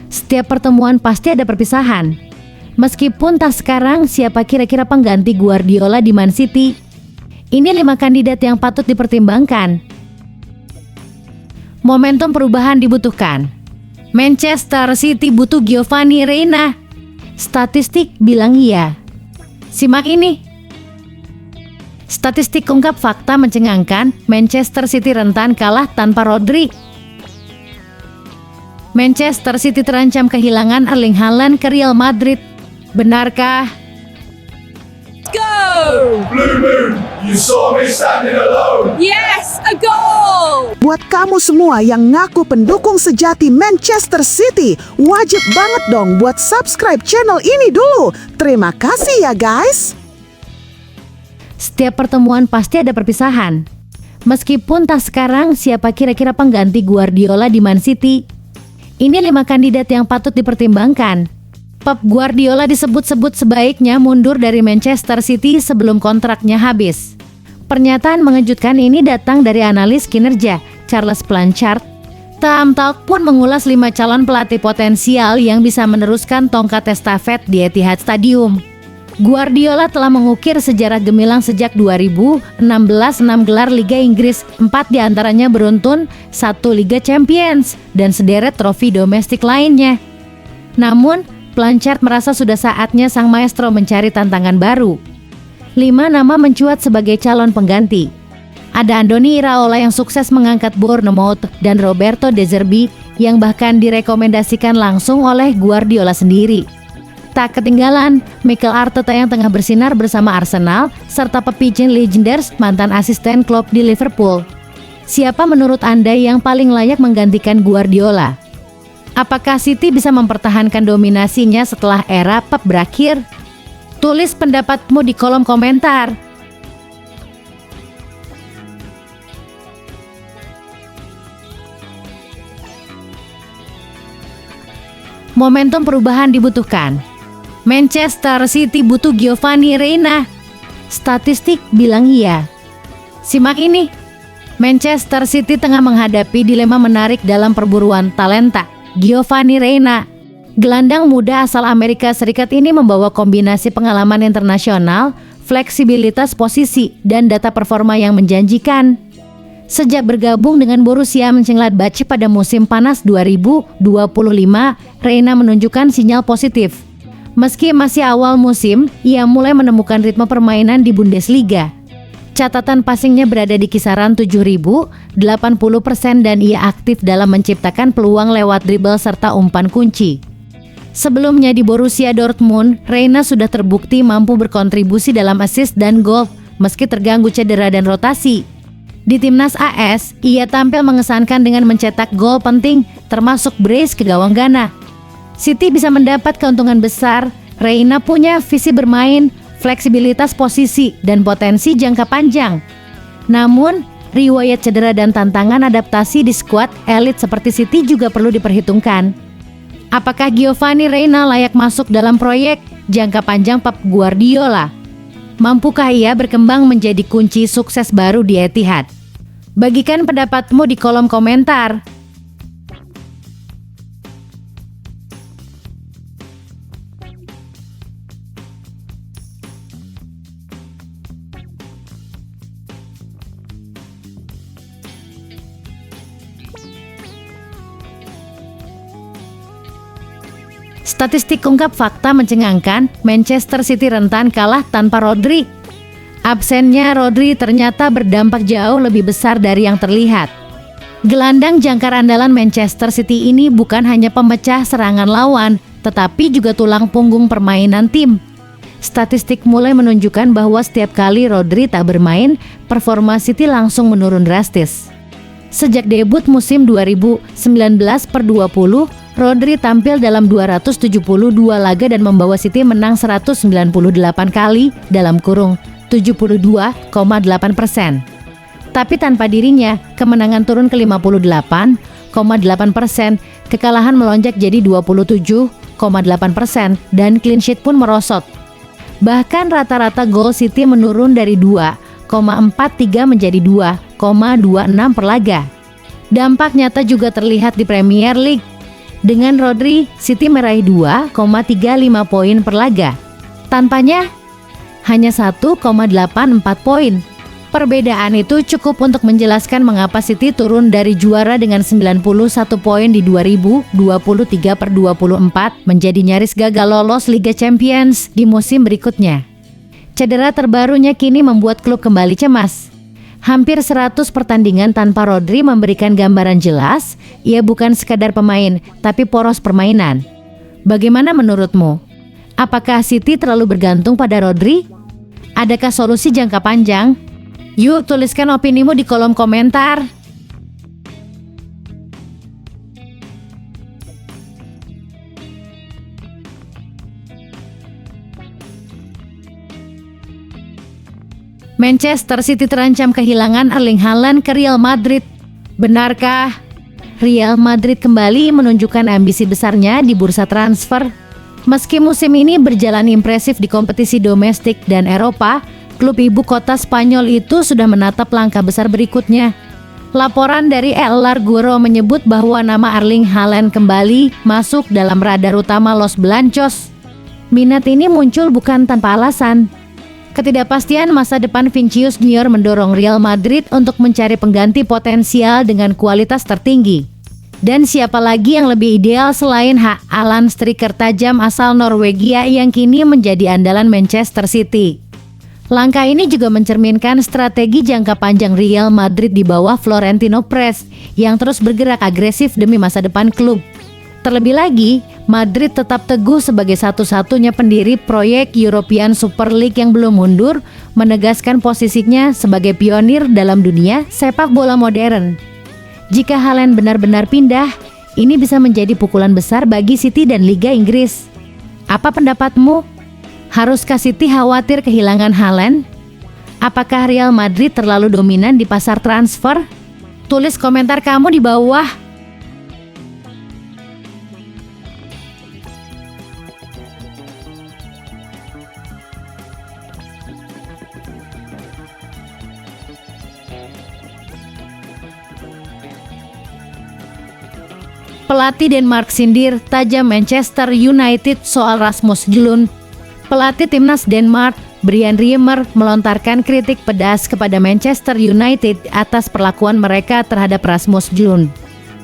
Setiap pertemuan pasti ada perpisahan. Meskipun tak sekarang, siapa kira-kira pengganti Guardiola di Man City? Ini 5 kandidat yang patut dipertimbangkan. Momentum perubahan dibutuhkan. Manchester City butuh Giovanni Reina. Statistik bilang iya. Simak ini. Statistik ungkap fakta mencengangkan, Manchester City rentan kalah tanpa Rodri. Manchester City terancam kehilangan Erling Haaland ke Real Madrid. Benarkah? Go! Blue Moon, you saw me standing alone. Yes, a goal! Buat kamu semua yang ngaku pendukung sejati Manchester City, wajib banget dong buat subscribe channel ini dulu. Terima kasih ya guys. Setiap pertemuan pasti ada perpisahan. Meskipun tak sekarang, siapa kira-kira pengganti Guardiola di Man City? Ini 5 kandidat yang patut dipertimbangkan. Pep Guardiola disebut-sebut sebaiknya mundur dari Manchester City sebelum kontraknya habis. Pernyataan mengejutkan ini datang dari analis kinerja Charles Blanchard. Time Talk pun mengulas 5 calon pelatih potensial yang bisa meneruskan tongkat estafet di Etihad Stadium. Guardiola telah mengukir sejarah gemilang sejak 2016, 6 gelar Liga Inggris, 4 diantaranya beruntun, 1 Liga Champions, dan sederet trofi domestik lainnya. Namun, Blanchard merasa sudah saatnya sang maestro mencari tantangan baru. 5 nama mencuat sebagai calon pengganti. Ada Andoni Iraola yang sukses mengangkat Bournemouth dan Roberto De Zerbi yang bahkan direkomendasikan langsung oleh Guardiola sendiri. Tak ketinggalan, Mikel Arteta yang tengah bersinar bersama Arsenal serta Pepijin Legenders mantan asisten Klopp di Liverpool. Siapa menurut Anda yang paling layak menggantikan Guardiola? Apakah City bisa mempertahankan dominasinya setelah era Pep berakhir? Tulis pendapatmu di kolom komentar. Momentum perubahan dibutuhkan. Manchester City butuh Giovanni Reina. Statistik bilang iya. Simak ini. Manchester City tengah menghadapi dilema menarik dalam perburuan talenta. Giovanni Reina, gelandang muda asal Amerika Serikat ini membawa kombinasi pengalaman internasional, fleksibilitas posisi, dan data performa yang menjanjikan. Sejak bergabung dengan Borussia Mönchengladbach pada musim panas 2025, Reina menunjukkan sinyal positif. Meski masih awal musim, ia mulai menemukan ritme permainan di Bundesliga. Catatan passingnya berada di kisaran 7.000, 80% dan ia aktif dalam menciptakan peluang lewat dribble serta umpan kunci. Sebelumnya di Borussia Dortmund, Reina sudah terbukti mampu berkontribusi dalam assist dan gol meski terganggu cedera dan rotasi. Di timnas AS, ia tampil mengesankan dengan mencetak gol penting termasuk brace ke gawang Ghana. City bisa mendapat keuntungan besar. Reina punya visi bermain, fleksibilitas posisi, dan potensi jangka panjang. Namun, riwayat cedera dan tantangan adaptasi di skuad elit seperti City juga perlu diperhitungkan. Apakah Giovanni Reina layak masuk dalam proyek jangka panjang Pep Guardiola? Mampukah ia berkembang menjadi kunci sukses baru di Etihad? Bagikan pendapatmu di kolom komentar. Statistik ungkap fakta mencengangkan, Manchester City rentan kalah tanpa Rodri. Absennya Rodri ternyata berdampak jauh lebih besar dari yang terlihat. Gelandang jangkar andalan Manchester City ini bukan hanya pemecah serangan lawan, tetapi juga tulang punggung permainan tim. Statistik mulai menunjukkan bahwa setiap kali Rodri tak bermain, performa City langsung menurun drastis. Sejak debut musim 2019/20, Rodri tampil dalam 272 laga dan membawa City menang 198 kali dalam kurung 72,8%. Tapi tanpa dirinya, kemenangan turun ke 58,8%, kekalahan melonjak jadi 27,8% dan clean sheet pun merosot. Bahkan rata-rata gol City menurun dari 2,43 menjadi 2,26 per laga. Dampak nyata juga terlihat di Premier League. Dengan Rodri, City meraih 2,35 poin per laga. Tanpanya, hanya 1,84 poin. Perbedaan itu cukup untuk menjelaskan mengapa City turun dari juara dengan 91 poin di 2023/24 menjadi nyaris gagal lolos Liga Champions di musim berikutnya. Cedera terbarunya kini membuat klub kembali cemas. Hampir 100 pertandingan tanpa Rodri memberikan gambaran jelas, ia bukan sekadar pemain, tapi poros permainan. Bagaimana menurutmu? Apakah City terlalu bergantung pada Rodri? Adakah solusi jangka panjang? Yuk tuliskan opinimu di kolom komentar. Manchester City terancam kehilangan Erling Haaland ke Real Madrid. Benarkah? Real Madrid kembali menunjukkan ambisi besarnya di bursa transfer. Meski musim ini berjalan impresif di kompetisi domestik dan Eropa, klub ibu kota Spanyol itu sudah menatap langkah besar berikutnya. Laporan dari El Larguero menyebut bahwa nama Erling Haaland kembali masuk dalam radar utama Los Blancos. Minat ini muncul bukan tanpa alasan. Ketidakpastian masa depan Vinicius Junior mendorong Real Madrid untuk mencari pengganti potensial dengan kualitas tertinggi. Dan siapa lagi yang lebih ideal selain Haaland, striker tajam asal Norwegia yang kini menjadi andalan Manchester City. Langkah ini juga mencerminkan strategi jangka panjang Real Madrid di bawah Florentino Perez yang terus bergerak agresif demi masa depan klub. Terlebih lagi, Madrid tetap teguh sebagai satu-satunya pendiri proyek European Super League yang belum mundur, menegaskan posisinya sebagai pionir dalam dunia sepak bola modern. Jika Haaland benar-benar pindah, ini bisa menjadi pukulan besar bagi City dan Liga Inggris. Apa pendapatmu? Haruskah City khawatir kehilangan Haaland? Apakah Real Madrid terlalu dominan di pasar transfer? Tulis komentar kamu di bawah. Pelatih Denmark sindir tajam Manchester United soal Rasmus Højlund. Pelatih timnas Denmark, Brian Riemer, melontarkan kritik pedas kepada Manchester United atas perlakuan mereka terhadap Rasmus Højlund.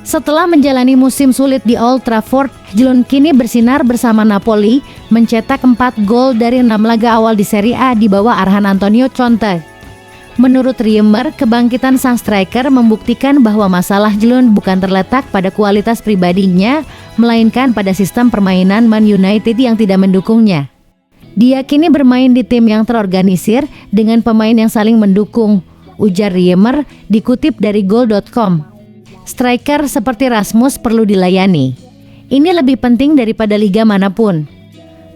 Setelah menjalani musim sulit di Old Trafford, Højlund kini bersinar bersama Napoli, mencetak 4 gol dari 6 laga awal di Serie A di bawah arahan Antonio Conte. Menurut Riemer, kebangkitan sang striker membuktikan bahwa masalah Højlund bukan terletak pada kualitas pribadinya, melainkan pada sistem permainan Man United yang tidak mendukungnya. Dia kini bermain di tim yang terorganisir dengan pemain yang saling mendukung, ujar Riemer dikutip dari Goal.com. Striker seperti Rasmus perlu dilayani. Ini lebih penting daripada liga manapun.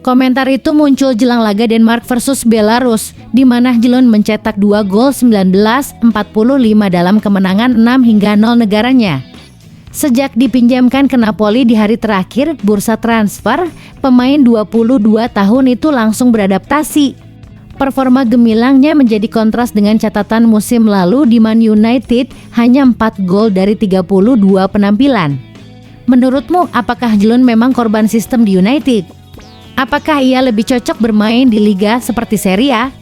Komentar itu muncul jelang laga Denmark versus Belarus, di mana Højlund mencetak 2 gol 19-45 dalam kemenangan 6-0 negaranya. Sejak dipinjamkan ke Napoli di hari terakhir bursa transfer, pemain 22 tahun itu langsung beradaptasi. Performa gemilangnya menjadi kontras dengan catatan musim lalu di Man United, hanya 4 gol dari 32 penampilan. Menurutmu, apakah Højlund memang korban sistem di United? Apakah ia lebih cocok bermain di liga seperti Serie A?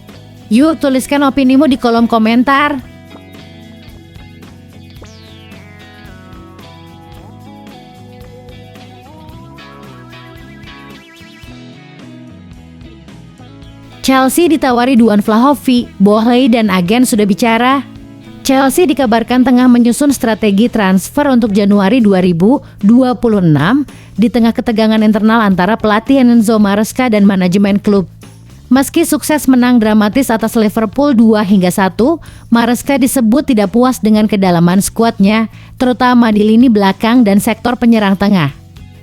Yuk tuliskan opinimu di kolom komentar. Chelsea ditawari Duan Vlahovic, Boehly dan agen sudah bicara. Chelsea dikabarkan tengah menyusun strategi transfer untuk Januari 2026 di tengah ketegangan internal antara pelatih Enzo Maresca dan manajemen klub. Meski sukses menang dramatis atas Liverpool 2-1, Maresca disebut tidak puas dengan kedalaman skuadnya, terutama di lini belakang dan sektor penyerang tengah.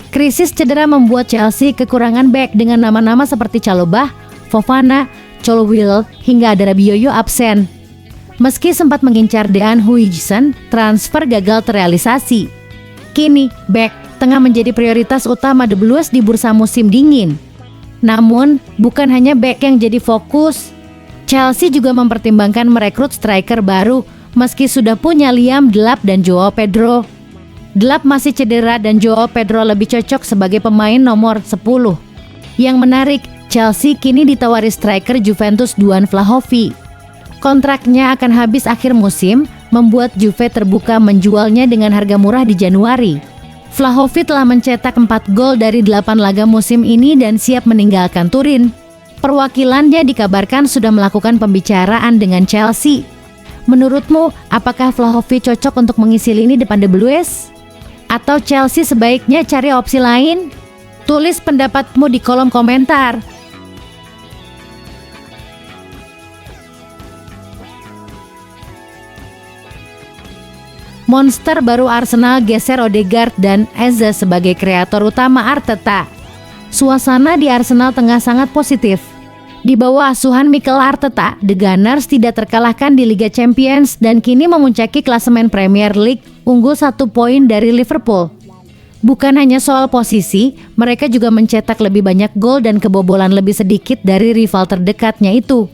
Krisis cedera membuat Chelsea kekurangan bek dengan nama-nama seperti Chalobah, Fofana, Chilwell hingga Adarabioyo absen. Meski sempat mengincar Dean Huijsen, transfer gagal terrealisasi. Kini, bek tengah menjadi prioritas utama The Blues di bursa musim dingin. Namun, bukan hanya bek yang jadi fokus. Chelsea juga mempertimbangkan merekrut striker baru, meski sudah punya Liam Delap dan Joao Pedro. Delap masih cedera dan Joao Pedro lebih cocok sebagai pemain nomor 10. Yang menarik, Chelsea kini ditawari striker Juventus Duan Vlahovic. Kontraknya akan habis akhir musim, membuat Juve terbuka menjualnya dengan harga murah di Januari. Vlahovic telah mencetak 4 gol dari 8 laga musim ini dan siap meninggalkan Turin. Perwakilannya dikabarkan sudah melakukan pembicaraan dengan Chelsea. Menurutmu, apakah Vlahovic cocok untuk mengisi lini depan The Blues? Atau Chelsea sebaiknya cari opsi lain? Tulis pendapatmu di kolom komentar. Monster baru Arsenal geser Odegaard dan Eze sebagai kreator utama Arteta. Suasana di Arsenal tengah sangat positif. Di bawah asuhan Mikel Arteta, The Gunners tidak terkalahkan di Liga Champions dan kini memuncaki klasemen Premier League, unggul 1 poin dari Liverpool. Bukan hanya soal posisi, mereka juga mencetak lebih banyak gol dan kebobolan lebih sedikit dari rival terdekatnya itu.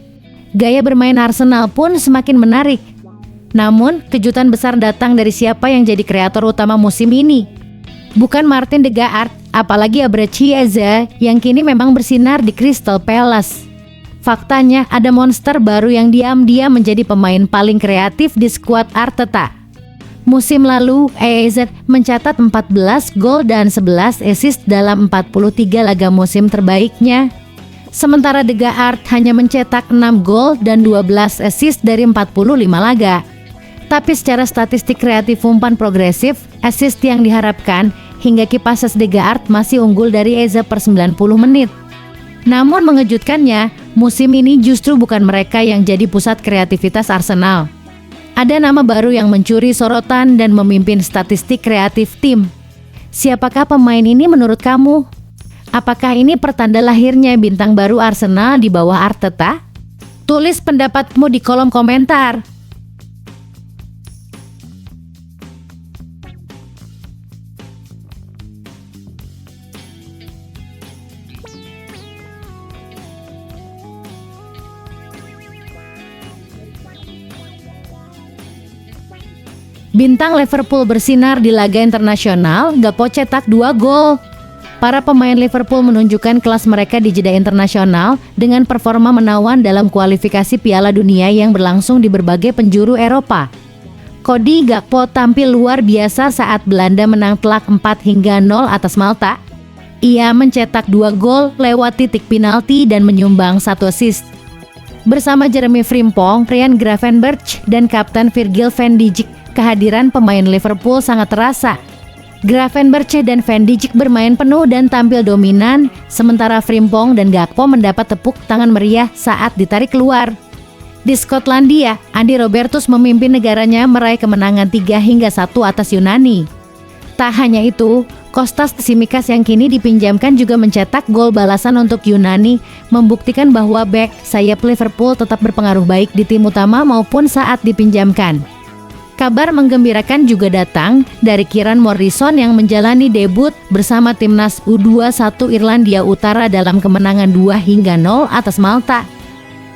Gaya bermain Arsenal pun semakin menarik. Namun, kejutan besar datang dari siapa yang jadi kreator utama musim ini. Bukan Martin Odegaard, apalagi Eberechi Eze yang kini memang bersinar di Crystal Palace. Faktanya, ada monster baru yang diam-diam menjadi pemain paling kreatif di skuad Arteta. Musim lalu, Eze mencatat 14 gol dan 11 assist dalam 43 laga musim terbaiknya. Sementara Odegaard hanya mencetak 6 gol dan 12 assist dari 45 laga. Tapi secara statistik kreatif umpan progresif, assist yang diharapkan hingga kipas Odegaard masih unggul dari Eze per 90 menit. Namun mengejutkannya, musim ini justru bukan mereka yang jadi pusat kreativitas Arsenal. Ada nama baru yang mencuri sorotan dan memimpin statistik kreatif tim. Siapakah pemain ini menurut kamu? Apakah ini pertanda lahirnya bintang baru Arsenal di bawah Arteta? Tulis pendapatmu di kolom komentar. Bintang Liverpool bersinar di laga internasional, Gakpo cetak 2 gol. Para pemain Liverpool menunjukkan kelas mereka di jeda internasional dengan performa menawan dalam kualifikasi Piala Dunia yang berlangsung di berbagai penjuru Eropa. Cody Gakpo tampil luar biasa saat Belanda menang telak 4-0 atas Malta. Ia mencetak 2 gol lewat titik penalti dan menyumbang 1 assist. Bersama Jeremy Frimpong, Ryan Gravenberch, dan Kapten Virgil van Dijk, kehadiran pemain Liverpool sangat terasa. Gravenberch dan Van Dijk bermain penuh dan tampil dominan, sementara Frimpong dan Gakpo mendapat tepuk tangan meriah saat ditarik keluar. Di Skotlandia, Andy Roberts memimpin negaranya meraih kemenangan 3-1 atas Yunani. Tak hanya itu, Kostas Tsimikas yang kini dipinjamkan juga mencetak gol balasan untuk Yunani, membuktikan bahwa bek sayap Liverpool tetap berpengaruh baik di tim utama maupun saat dipinjamkan. Kabar menggembirakan juga datang dari Kieran Morrison yang menjalani debut bersama timnas U21 Irlandia Utara dalam kemenangan 2-0 atas Malta.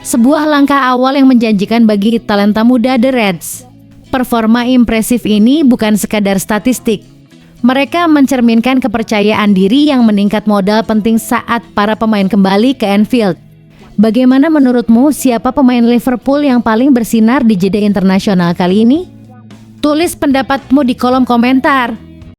Sebuah langkah awal yang menjanjikan bagi talenta muda The Reds. Performa impresif ini bukan sekadar statistik. Mereka mencerminkan kepercayaan diri yang meningkat modal penting saat para pemain kembali ke Anfield. Bagaimana menurutmu siapa pemain Liverpool yang paling bersinar di jeda internasional kali ini? Tulis pendapatmu di kolom komentar.